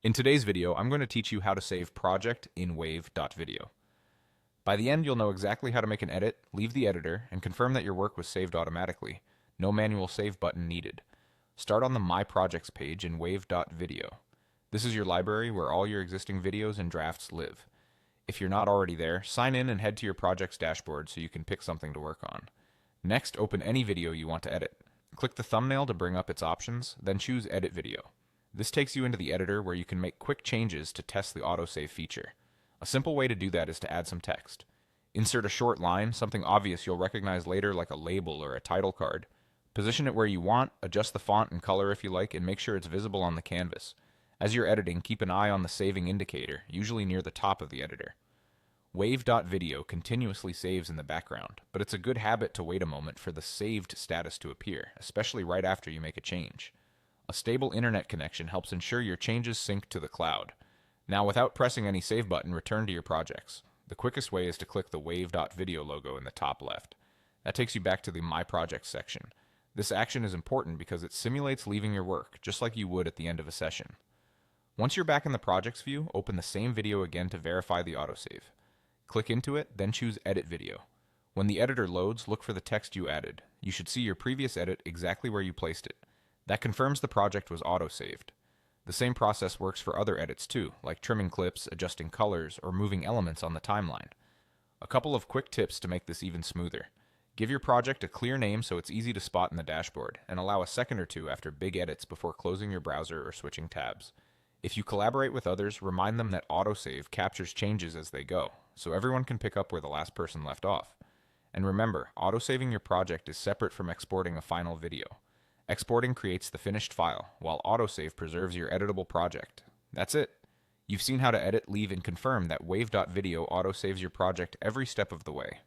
In today's video, I'm going to teach you how to save project in Wave.video. By the end, you'll know exactly how to make an edit, leave the editor, and confirm that your work was saved automatically. No manual save button needed. Start on the My Projects page in Wave.video. This is your library where all your existing videos and drafts live. If you're not already there, sign in and head to your project's dashboard so you can pick something to work on. Next, open any video you want to edit. Click the thumbnail to bring up its options, then choose Edit Video. This takes you into the editor where you can make quick changes to test the autosave feature. A simple way to do that is to add some text. Insert a short line, something obvious you'll recognize later like a label or a title card. Position it where you want, adjust the font and color if you like, and make sure it's visible on the canvas. As you're editing, keep an eye on the saving indicator, usually near the top of the editor. Wave.video continuously saves in the background, but it's a good habit to wait a moment for the saved status to appear, especially right after you make a change. A stable internet connection helps ensure your changes sync to the cloud. Now, without pressing any save button, return to your projects. The quickest way is to click the Wave.video logo in the top left. That takes you back to the My Projects section. This action is important because it simulates leaving your work, just like you would at the end of a session. Once you're back in the Projects view, open the same video again to verify the autosave. Click into it, then choose Edit Video. When the editor loads, look for the text you added. You should see your previous edit exactly where you placed it. That confirms the project was auto-saved. The same process works for other edits too, like trimming clips, adjusting colors, or moving elements on the timeline. A couple of quick tips to make this even smoother. Give your project a clear name so it's easy to spot in the dashboard, and allow a second or two after big edits before closing your browser or switching tabs. If you collaborate with others, remind them that autosave captures changes as they go, so everyone can pick up where the last person left off. And remember, autosaving your project is separate from exporting a final video. Exporting creates the finished file, while autosave preserves your editable project. That's it. You've seen how to edit, leave, and confirm that Wave.video autosaves your project every step of the way.